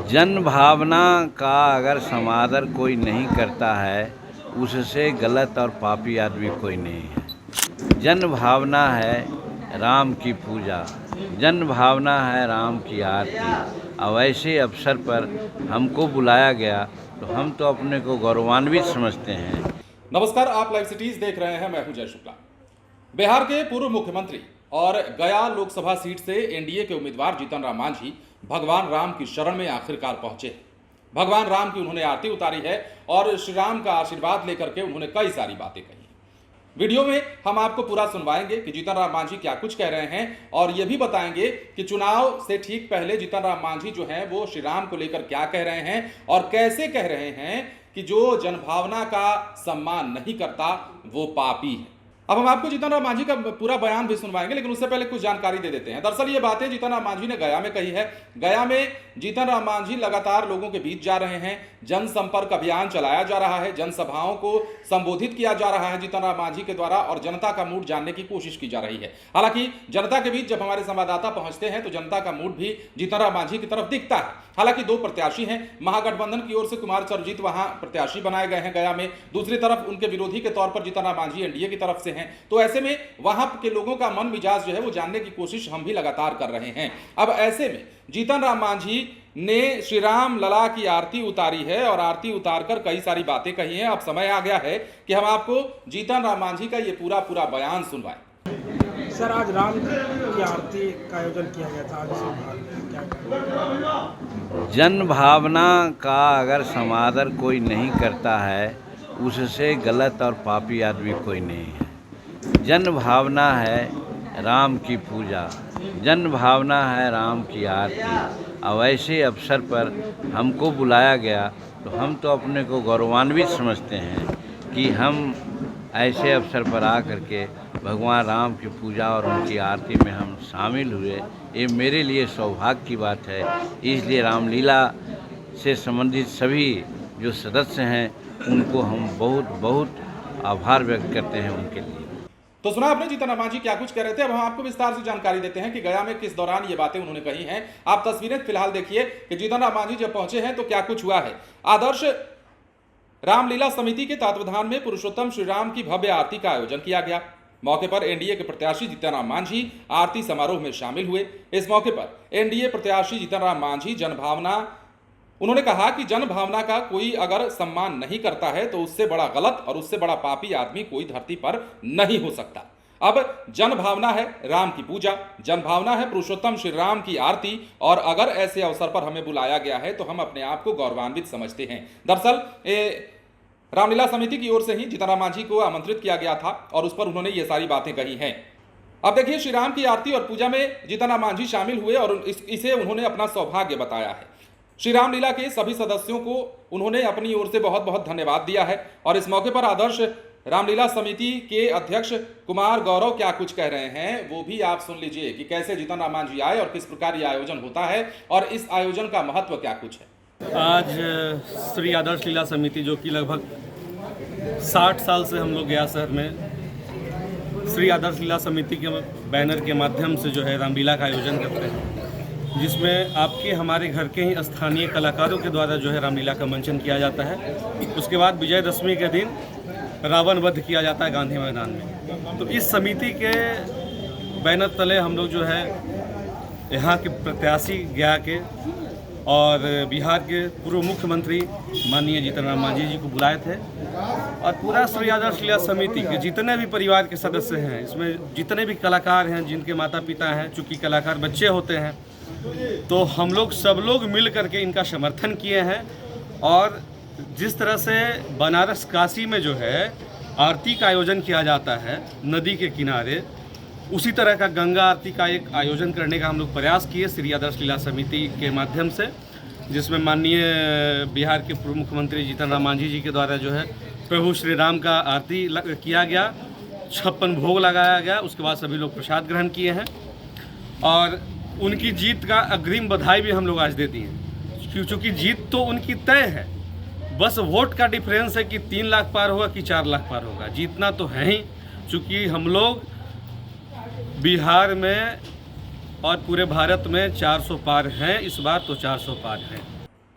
जन भावना का अगर समादर कोई नहीं करता है, उससे गलत और पापी आदमी कोई नहीं है। जन भावना है राम की पूजा, जन भावना है राम की आरती। अब ऐसे अवसर पर हमको बुलाया गया तो हम तो अपने को गौरवान्वित समझते हैं। नमस्कार, आप लाइव सिटीज देख रहे हैं। मैं हूं जय शुक्ला। बिहार के पूर्व मुख्यमंत्री और गया लोकसभा सीट से एनडीए के उम्मीदवार जीतन राम मांझी भगवान राम की शरण में आखिरकार पहुंचे। भगवान राम की उन्होंने आरती उतारी है और श्री राम का आशीर्वाद लेकर के उन्होंने कई सारी बातें कही। वीडियो में हम आपको पूरा सुनवाएंगे कि जीतन राम मांझी क्या कुछ कह रहे हैं और यह भी बताएंगे कि चुनाव से ठीक पहले जीतन राम मांझी जो हैं वो श्री राम को लेकर क्या कह रहे हैं और कैसे कह रहे हैं कि जो जनभावना का सम्मान नहीं करता वो पापी है। अब हम आपको जीतन राम मांझी का पूरा बयान भी सुनवाएंगे, लेकिन उससे पहले कुछ जानकारी दे देते हैं। दरअसल ये बातें जीतन राम मांझी ने गया में कही है। गया में जीतन राम मांझी लगातार लोगों के बीच जा रहे हैं, जनसंपर्क अभियान चलाया जा रहा है, जनसभाओं को संबोधित किया जा रहा है जीतन राम मांझी के द्वारा और जनता का मूड जानने की कोशिश की जा रही है। हालांकि जनता के बीच जब हमारे संवाददाता पहुंचते हैं तो जनता का मूड भी जीतन राम मांझी की तरफ दिखता है। हालांकि दो प्रत्याशी हैं, महागठबंधन की ओर से कुमार सर्वजीत वहां प्रत्याशी बनाए गए हैं गया में, दूसरी तरफ उनके विरोधी के तौर पर जीतन राम मांझी एनडीए की तरफ से हैं। तो ऐसे में वहां के लोगों का मन मिजाज जो है वो जानने की कोशिश हम भी लगातार कर रहे हैं। अब ऐसे में जीतन राम मांझी ने श्री राम लला की आरती उतारी है और आरती उतारकर कई सारी बातें कही हैं। अब समय आ गया है कि हम आपको जीतन राम मांझी का ये पूरा बयान सुनवाएं। सर, आज राम की आरती का आयोजन किया गया था, आज इसमें क्या जन भावना का अगर समादर कोई नहीं करता है, उससे गलत और पापी आदमी कोई नहीं है। जन भावना है राम की पूजा, जन भावना है राम की आरती। अब ऐसे अवसर पर हमको बुलाया गया तो हम तो अपने को गौरवान्वित समझते हैं कि हम ऐसे अवसर पर आकर के भगवान राम की पूजा और उनकी आरती में हम शामिल हुए। ये मेरे लिए सौभाग्य की बात है। इसलिए रामलीला से संबंधित सभी जो सदस्य हैं उनको हम बहुत आभार व्यक्त करते हैं उनके लिए। तो सुना आपने जीतन राम मांझी क्या कुछ कह रहे थे। अब हम आपको विस्तार से जानकारी देते हैं कि गया में किस दौरान ये बातें उन्होंने कही हैं। आप तस्वीरें फिलहाल देखिए कि जीतन राम मांझी जब पहुंचे हैं तो क्या कुछ हुआ है। आदर्श रामलीला समिति के तत्वावधान में पुरुषोत्तम श्री राम की भव्य आरती का आयोजन किया गया। मौके पर एनडीए के प्रत्याशी जीतन राम मांझी आरती समारोह में शामिल हुए। इस मौके पर एनडीए प्रत्याशी जीतन राम मांझी उन्होंने कहा कि जन भावना का कोई अगर सम्मान नहीं करता है तो उससे बड़ा गलत और उससे बड़ा पापी आदमी कोई धरती पर नहीं हो सकता। अब जन भावना है राम की पूजा, जन भावना है पुरुषोत्तम श्री राम की आरती और अगर ऐसे अवसर पर हमें बुलाया गया है तो हम अपने आप को गौरवान्वित समझते हैं। दरअसल रामलीला समिति की ओर से ही जीतन राम मांझी को आमंत्रित किया गया था और उस पर उन्होंने ये सारी बातें कही हैं। अब देखिए, श्री राम की आरती और पूजा में जीतन राम मांझी शामिल हुए और इसे उन्होंने अपना सौभाग्य बताया है। श्री रामलीला के सभी सदस्यों को उन्होंने अपनी ओर से बहुत धन्यवाद दिया है और इस मौके पर आदर्श रामलीला समिति के अध्यक्ष कुमार गौरव क्या कुछ कह रहे हैं वो भी आप सुन लीजिए कि कैसे जीतन राम मांझी आए और किस प्रकार ये आयोजन होता है और इस आयोजन का महत्व क्या कुछ है। आज श्री आदर्श लीला समिति जो कि लगभग 60 साल से हम लोग गया शहर में श्री आदर्श लीला समिति के बैनर के माध्यम से जो है रामलीला का आयोजन करते हैं, जिसमें आपके हमारे घर के ही स्थानीय कलाकारों के द्वारा जो है रामलीला का मंचन किया जाता है। उसके बाद विजयदशमी के दिन रावण वध किया जाता है गांधी मैदान में। तो इस समिति के बैनर तले हम लोग जो है यहाँ के प्रत्याशी गया के और बिहार के पूर्व मुख्यमंत्री माननीय जीतन राम मांझी जी को बुलाए थे और पूरा श्री आदर्श लीला समिति के जितने भी परिवार के सदस्य हैं, इसमें जितने भी कलाकार हैं जिनके माता पिता हैं, चूँकि कलाकार बच्चे होते हैं, तो हम लोग सब लोग मिल करके इनका समर्थन किए हैं। और जिस तरह से बनारस काशी में जो है आरती का आयोजन किया जाता है नदी के किनारे, उसी तरह का गंगा आरती का एक आयोजन करने का हम लोग प्रयास किए श्री आदर्श लीला समिति के माध्यम से, जिसमें माननीय बिहार के पूर्व मुख्यमंत्री जीतन राम मांझी जी के द्वारा जो है प्रभु श्री राम का आरती किया गया, 56 भोग लगाया गया। उसके बाद सभी लोग प्रसाद ग्रहण किए हैं और उनकी जीत का अग्रिम बधाई भी हम लोग आज देती हैं, क्योंकि जीत तो उनकी तय है। बस वोट का डिफरेंस है कि 3 लाख पार होगा कि 4 लाख पार होगा। जीतना तो है ही, चूँकि हम लोग बिहार में और पूरे भारत में 400 पार हैं, इस बार तो 400 पार हैं।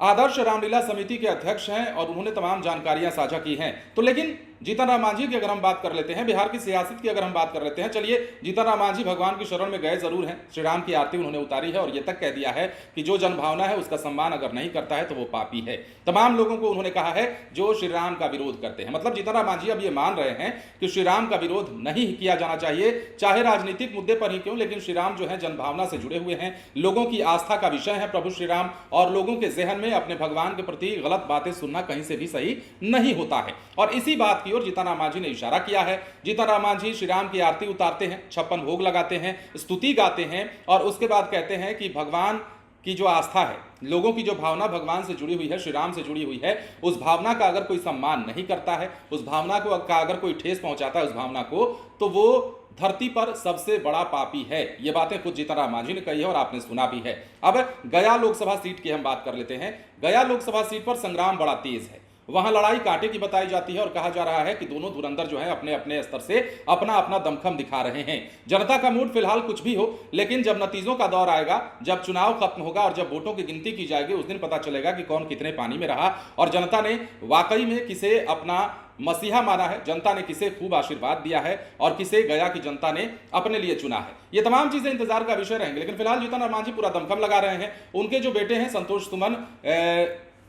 आदर्श रामलीला समिति के अध्यक्ष हैं और उन्होंने तमाम जानकारियां साझा की हैं। तो लेकिन जीतन राम मांझी की अगर हम बात कर लेते हैं, बिहार की सियासत की अगर हम बात कर लेते हैं, चलिए जीतन राम मांझी भगवान की शरण में गए जरूर हैं, श्री राम की आरती उन्होंने उतारी है और ये तक कह दिया है कि जो जनभावना है उसका सम्मान अगर नहीं करता है तो वो पापी है। तमाम लोगों को उन्होंने कहा है जो श्री राम का विरोध करते हैं। मतलब जीतन राम मांझी अब ये मान रहे हैं कि श्री राम का विरोध नहीं किया जाना चाहिए, चाहे राजनीतिक मुद्दे पर ही क्यों, लेकिन श्री राम जो है जनभावना से जुड़े हुए हैं, लोगों की आस्था का विषय है प्रभु श्री राम, और लोगों के जहन में अपने भगवान के प्रति गलत बातें सुनना कहीं से भी सही नहीं होता है। और इसी बात की ओर जीतन राम मांझी ने इशारा किया है। जीतन राम मांझी श्री राम की आरती उतारते हैं, 56 भोग लगाते हैं, स्तुति गाते हैं और उसके बाद कहते हैं कि भगवान की जो आस्था है, लोगों की जो भावना भगवान से जुड़ी हुई है, श्री राम से जुड़ी हुई है, उस भावना का अगर कोई सम्मान नहीं करता है, उस भावना को का अगर कोई ठेस पहुंचाता है उस भावना को, तो वो धरती पर सबसे बड़ा पापी है। ये बातें खुद जीतन राम मांझी ने कही है और आपने सुना भी है। अब गया लोकसभा सीट की हम बात कर लेते हैं। गया लोकसभा सीट पर संग्राम बड़ा तेज है, वहां लड़ाई कांटे की बताई जाती है और कहा जा रहा है कि दोनों धुरंधर जो है अपने अपने स्तर से अपना अपना दमखम दिखा रहे हैं। जनता का मूड फिलहाल कुछ भी हो, लेकिन जब नतीजों का दौर आएगा, जब चुनाव खत्म होगा और जब वोटों की गिनती की जाएगी, उस दिन पता चलेगा कि कौन कितने पानी में रहा और जनता ने वाकई में किसे अपना मसीहा माना है, जनता ने किसे खूब आशीर्वाद दिया है और किसे गया की जनता ने अपने लिए चुना है। ये तमाम चीजें इंतजार का विषय रहेंगे। लेकिन फिलहाल जीतन राम मांझी पूरा दमखम लगा रहे हैं। उनके जो बेटे हैं संतोष सुमन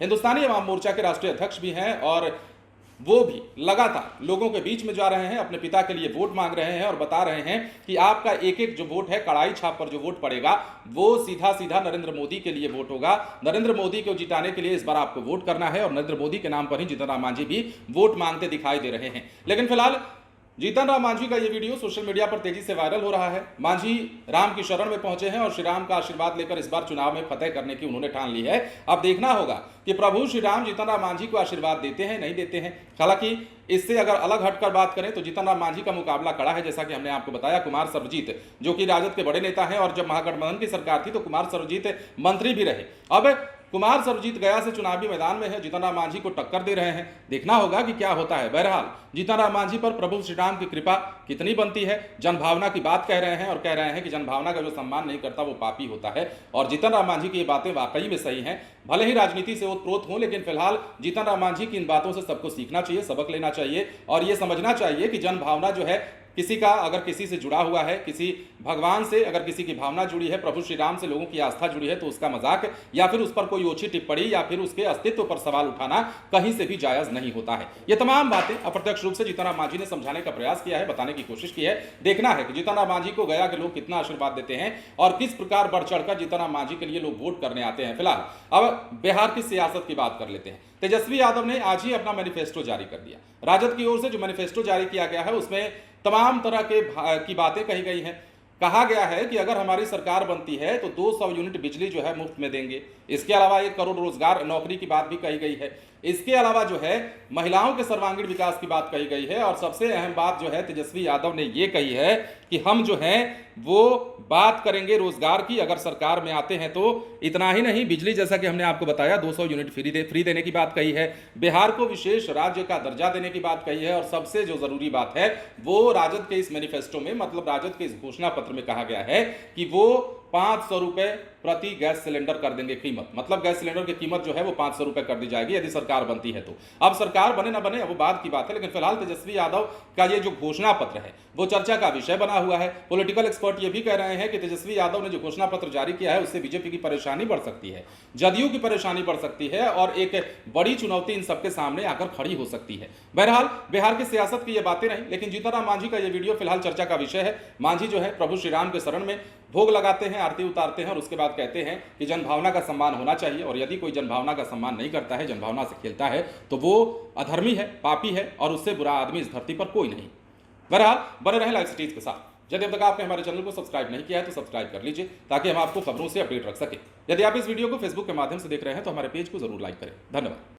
हिंदुस्तानी अवाम मोर्चा के राष्ट्रीय अध्यक्ष भी हैं और वो भी लगातार लोगों के बीच में जा रहे हैं, अपने पिता के लिए वोट मांग रहे हैं और बता रहे हैं कि आपका एक एक जो वोट है, कड़ाई छाप पर जो वोट पड़ेगा, वो सीधा सीधा नरेंद्र मोदी के लिए वोट होगा। नरेंद्र मोदी को जिताने के लिए इस बार आपको वोट करना है और नरेंद्र मोदी के नाम पर ही जीतन राम मांझी भी वोट मांगते दिखाई दे रहे हैं। लेकिन फिलहाल जीतन राम मांझी का ये वीडियो सोशल मीडिया पर तेजी से वायरल हो रहा है। मांझी राम की शरण में पहुंचे हैं और श्री राम का आशीर्वाद लेकर इस बार चुनाव में फतेह करने की उन्होंने ठान ली है। अब देखना होगा कि प्रभु श्री राम जीतन राम मांझी को आशीर्वाद देते हैं नहीं देते हैं। हालांकि इससे अगर अलग हटकर बात करें तो जीतन राम मांझी का मुकाबला कड़ा है। जैसा कि हमने आपको बताया, कुमार सर्वजीत जो कि राजद के बड़े नेता हैं और जब महागठबंधन की सरकार थी तो कुमार सर्वजीत मंत्री भी रहे। अब कुमार सर्वजीत गया से चुनावी मैदान में है, जीतन राम मांझी को टक्कर दे रहे हैं। देखना होगा कि क्या होता है। बहरहाल जीतन राम मांझी पर प्रभु श्री राम की कृपा कितनी बनती है। जनभावना की बात कह रहे हैं और कह रहे हैं कि जनभावना का जो सम्मान नहीं करता वो पापी होता है। और जीतन राम मांझी की ये बातें वाकई में सही हैं, भले ही राजनीति से ओतप्रोत हों, लेकिन फिलहाल जीतन राम मांझी की इन बातों से सबको सीखना चाहिए, सबक लेना चाहिए और ये समझना चाहिए कि जनभावना जो है, किसी का अगर किसी से जुड़ा हुआ है, किसी भगवान से अगर किसी की भावना जुड़ी है, प्रभु श्री राम से लोगों की आस्था जुड़ी है, तो उसका मजाक या फिर उस पर कोई ओछी टिप्पणी या फिर उसके अस्तित्व पर सवाल उठाना कहीं से भी जायज नहीं होता है। ये तमाम बातें अप्रत्यक्ष रूप से जीतन राम मांझी ने समझाने का प्रयास किया है, बताने की कोशिश की है। देखना है कि जीतन राम मांझी को गया के लोग कितना आशीर्वाद देते हैं और किस प्रकार बढ़ चढ़कर जीतन राम मांझी के लिए लोग वोट करने आते हैं। फिलहाल अब बिहार की सियासत की बात कर लेते हैं। तेजस्वी यादव ने आज ही अपना मैनिफेस्टो जारी कर दिया। राजद की ओर से जो मैनिफेस्टो जारी किया गया है उसमें तमाम तरह की बातें कही गई हैं। कहा गया है कि अगर हमारी सरकार बनती है तो 200 यूनिट बिजली जो है मुफ्त में देंगे। इसके अलावा 1 करोड़ रोजगार नौकरी की बात भी कही गई है। इसके अलावा जो है महिलाओं के सर्वांगीण विकास की बात कही गई है और सबसे अहम बात जो है तेजस्वी यादव ने ये कही है कि हम जो है वो बात करेंगे रोजगार की, अगर सरकार में आते हैं तो। इतना ही नहीं, बिजली जैसा कि हमने आपको बताया 200 यूनिट फ्री देने की बात कही है, बिहार को विशेष राज्य का दर्जा देने की बात कही है और सबसे जो जरूरी बात है वो राजद के इस मैनिफेस्टो में, मतलब राजद के इस घोषणा पत्र में कहा गया है कि वो 500 रुपए प्रति गैस सिलेंडर कर देंगे कीमत। मतलब गैस सिलेंडर की कीमत जो है वो 500 रुपए कर दी जाएगी यदि सरकार बनती है तो। अब सरकार बने ना बने वो बात की बात है, लेकिन फिलहाल तेजस्वी यादव का ये जो घोषणा पत्र है वो चर्चा का विषय बना हुआ है। पॉलिटिकल एक्सपर्ट ये भी कह रहे हैं कि तेजस्वी यादव ने जो घोषणा पत्र जारी किया है उससे बीजेपी की परेशानी बढ़ सकती है, जदयू की परेशानी बढ़ सकती है और एक बड़ी चुनौती इन सबके सामने आकर खड़ी हो सकती है। बहरहाल बिहार की सियासत की ये बातें रही, लेकिन जीतन राम मांझी का ये वीडियो फिलहाल चर्चा का विषय है। मांझी जो है प्रभु श्री राम के शरण में भोग लगाते हैं, आरती उतारते हैं और उसके बाद कहते हैं कि जनभावना का सम्मान होना चाहिए और यदि कोई जनभावना का सम्मान नहीं करता है, जनभावना से खेलता है, तो वो अधर्मी है, पापी है और उससे बुरा आदमी इस धरती पर कोई नहीं। बहरहाल बने रहें लाइव सिटीज के साथ। यदि अब तक आपने हमारे चैनल को सब्सक्राइब नहीं किया है तो सब्सक्राइब कर लीजिए ताकि हम आपको खबरों से अपडेट रख सकें। यदि आप इस वीडियो को फेसबुक के माध्यम से देख रहे हैं तो हमारे पेज को जरूर लाइक करें। धन्यवाद।